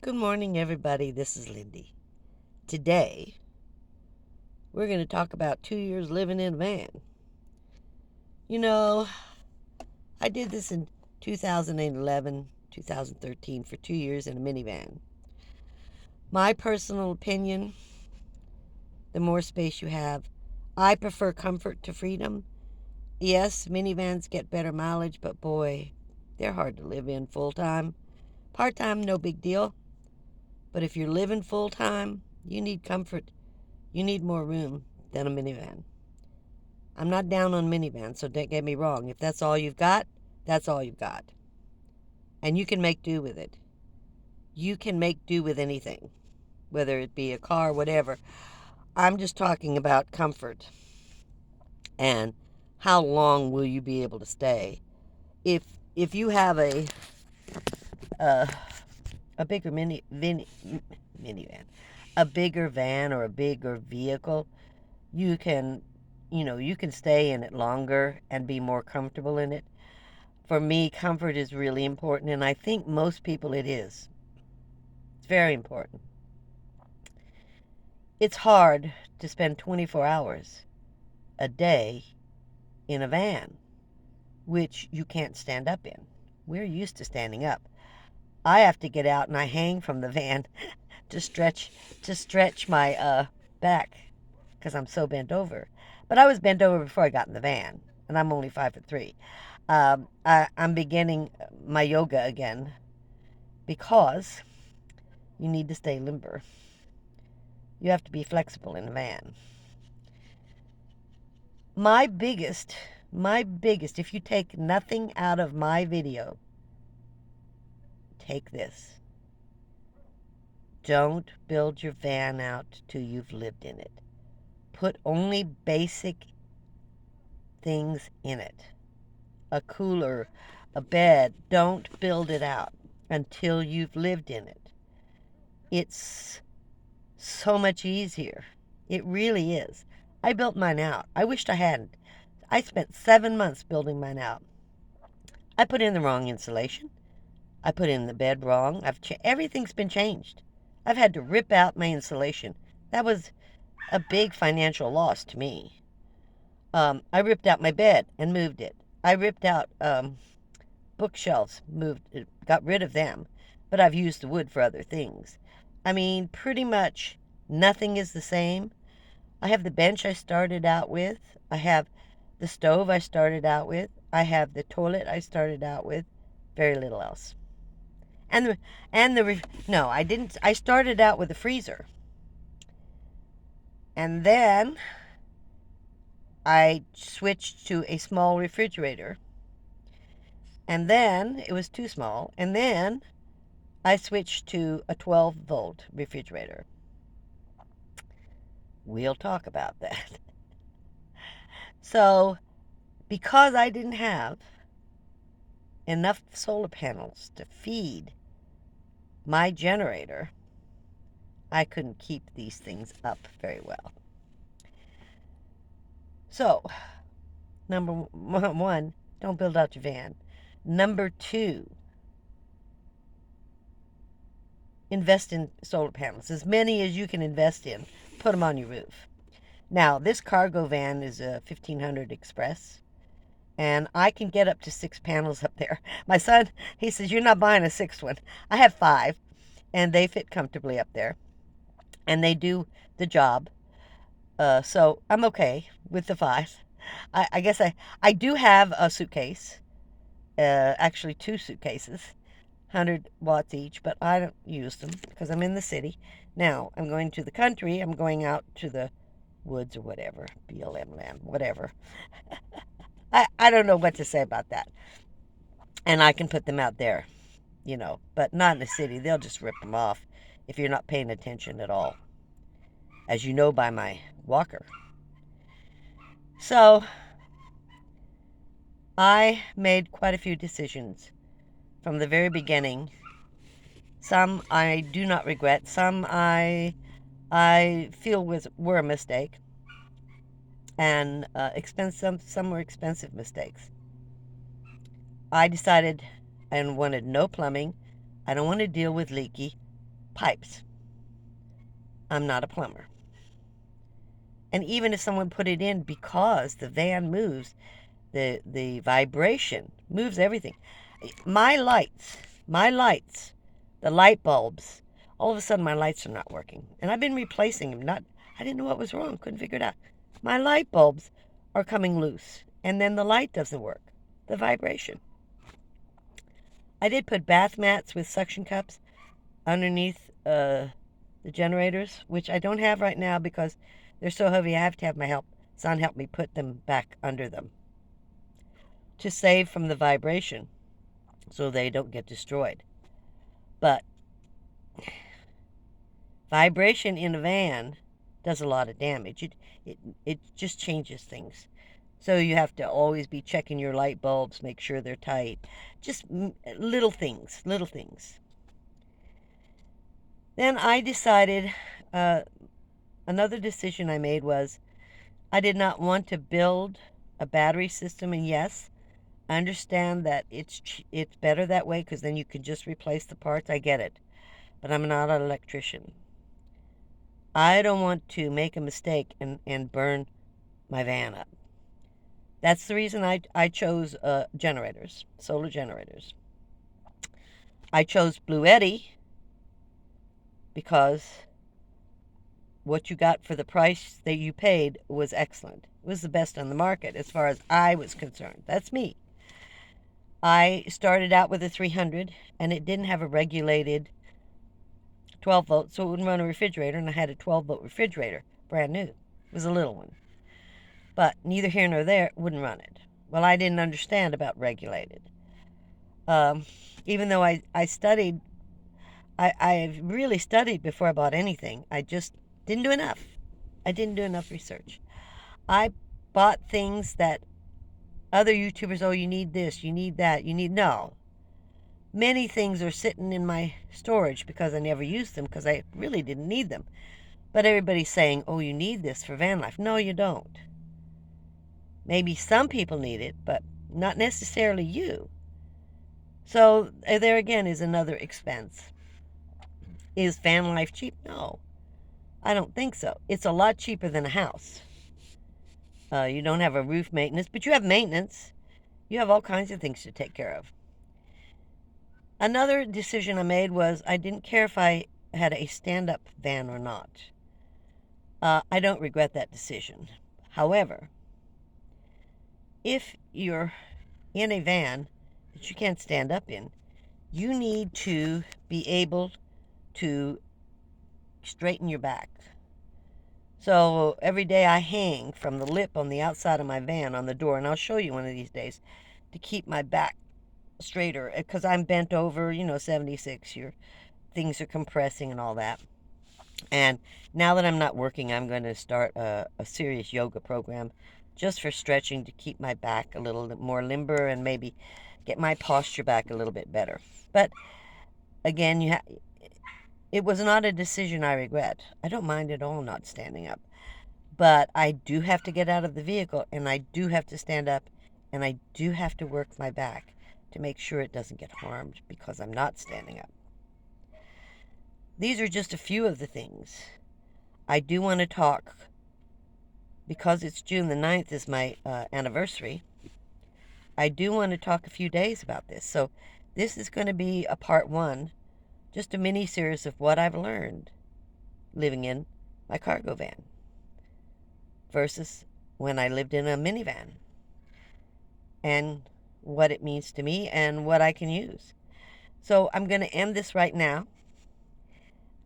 Good morning, everybody. This is Lindy. Today, we're going to talk about 2 years living in a van. You know, I did this in 2011, 2013 for 2 years in a minivan. My personal opinion, the more space you have, I prefer comfort to freedom. Yes, minivans get better mileage, but boy, they're hard to live in full time. Part time, no big deal. But if you're living full time, you need comfort. You need more room than a minivan. I'm not down on minivans, so don't get me wrong. If that's all you've got, that's all you've got. And you can make do with it. You can make do with anything, whether it be a car, whatever. I'm just talking about comfort and how long will you be able to stay. If if you have uh, a bigger minivan, a bigger van or a bigger vehicle, you can you can stay in it longer and be more comfortable in it. For me, comfort is really important, and I think most people it is. It's very important. It's hard to spend 24 hours a day in a van, which you can't stand up in. We're used to standing up. I have to get out and I hang from the van to stretch my back because I'm so bent over. But I was bent over before I got in the van, and I'm only 5'3". I'm beginning my yoga again because you need to stay limber. You have to be flexible in a van. My biggest, if you take nothing out of my video, take this. Don't build your van out till you've lived in it. Put only basic things in it. A cooler, a bed. Don't build it out until you've lived in it. It's so much easier. It really is. I built mine out. I wished I hadn't. I spent 7 months building mine out. I put in the wrong insulation. I put in the bed wrong. Everything's been changed. I've had to rip out my insulation. That was a big financial loss to me. I ripped out my bed and moved it. I ripped out bookshelves, got rid of them, but I've used the wood for other things. I mean, pretty much nothing is the same. I have the bench I started out with. I have the stove I started out with. I have the toilet I started out with. Very little else. No, I didn't. I started out with a freezer. And then I switched to a small refrigerator. And then it was too small. And then I switched to a 12-volt refrigerator. We'll talk about that. So, because I didn't have enough solar panels to feed my generator, I couldn't keep these things up very well. So, number one, don't build out your van. Number two, invest in solar panels. As many as you can invest in, put them on your roof. Now, this cargo van is a 1500 Express, and I can get up to 6 panels up there. My son, he says, you're not buying a sixth one. I have 5, and they fit comfortably up there, and they do the job. So I'm okay with the 5. I guess I do have a suitcase, actually 2 suitcases, 100 watts each, but I don't use them because I'm in the city. Now, I'm going to the country. I'm going out to the woods or whatever, BLM land, whatever. I don't know what to say about that. And I can put them out there, but not in the city. They'll just rip them off if you're not paying attention at all, as you know by my walker. So, I made quite a few decisions from the very beginning. Some I do not regret. Some I feel were a mistake, and some were expensive mistakes. I decided I wanted no plumbing. I don't want to deal with leaky. pipes. I'm not a plumber. And even if someone put it in, because the van moves, the vibration moves everything. My lights, the light bulbs, all of a sudden my lights are not working. And I've been replacing them. I didn't know what was wrong, couldn't figure it out. My light bulbs are coming loose, and then the light doesn't work. The vibration. I did put bath mats with suction cups underneath the generators, which I don't have right now because they're so heavy. I have to have my son help me put them back under them to save from the vibration so they don't get destroyed. But vibration in a van does a lot of damage. It just changes things. So you have to always be checking your light bulbs, make sure they're tight. Just little things, little things. Then I decided, another decision I made was I did not want to build a battery system. And yes, I understand that it's better that way because then you can just replace the parts. I get it. But I'm not an electrician. I don't want to make a mistake and burn my van up. That's the reason I chose generators, solar generators. I chose Blvd because what you got for the price that you paid was excellent. It was the best on the market as far as I was concerned. That's me. I started out with a 300, and it didn't have a regulated 12 volt, so it wouldn't run a refrigerator, and I had a 12 volt refrigerator, brand new. It was a little one. But neither here nor there, it wouldn't run it. Well, I didn't understand about regulated. Even though I studied, I really studied before I bought anything. I just didn't do enough. I didn't do enough research. I bought things that other YouTubers, oh, you need this, you need that, no. Many things are sitting in my storage because I never used them because I really didn't need them. But everybody's saying, oh, you need this for van life. No, you don't. Maybe some people need it, but not necessarily you. So there again is another expense. Is van life cheap? No, I don't think so. It's a lot cheaper than a house. You don't have a roof maintenance, but you have maintenance. You have all kinds of things to take care of. Another decision I made was I didn't care if I had a stand-up van or not. I don't regret that decision. However, if you're in a van that you can't stand up in, you need to be able to straighten your back. So every day I hang from the lip on the outside of my van on the door, and I'll show you one of these days, to keep my back straighter because I'm bent over, 76, things are compressing and all that. And now that I'm not working, I'm going to start a serious yoga program just for stretching to keep my back a little more limber and maybe get my posture back a little bit better. But again, it was not a decision I regret. I don't mind at all not standing up. But I do have to get out of the vehicle, and I do have to stand up, and I do have to work my back to make sure it doesn't get harmed because I'm not standing up. These are just a few of the things. I do want to talk, because it's June the 9th is my anniversary, I do want to talk a few days about this. So this is going to be a part one, just a mini-series of what I've learned living in my cargo van versus when I lived in a minivan, and what it means to me and what I can use. So I'm going to end this right now.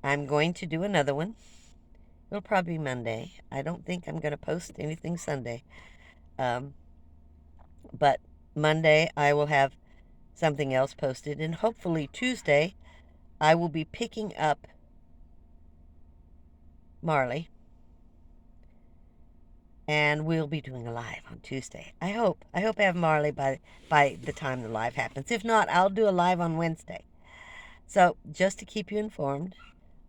I'm going to do another one. It'll probably be Monday. I don't think I'm going to post anything Sunday. But Monday I will have something else posted, and hopefully Tuesday I will be picking up Marley, and we'll be doing a live on Tuesday. I hope I have Marley by the time the live happens. If not, I'll do a live on Wednesday. So just to keep you informed,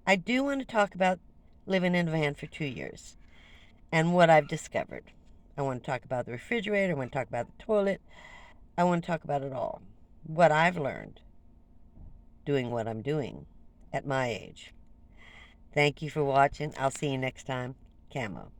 I do want to talk about living in a van for 2 years and what I've discovered. I want to talk about the refrigerator. I want to talk about the toilet. I want to talk about it all. What I've learned doing what I'm doing. at my age. Thank you for watching. I'll see you next time. Camo.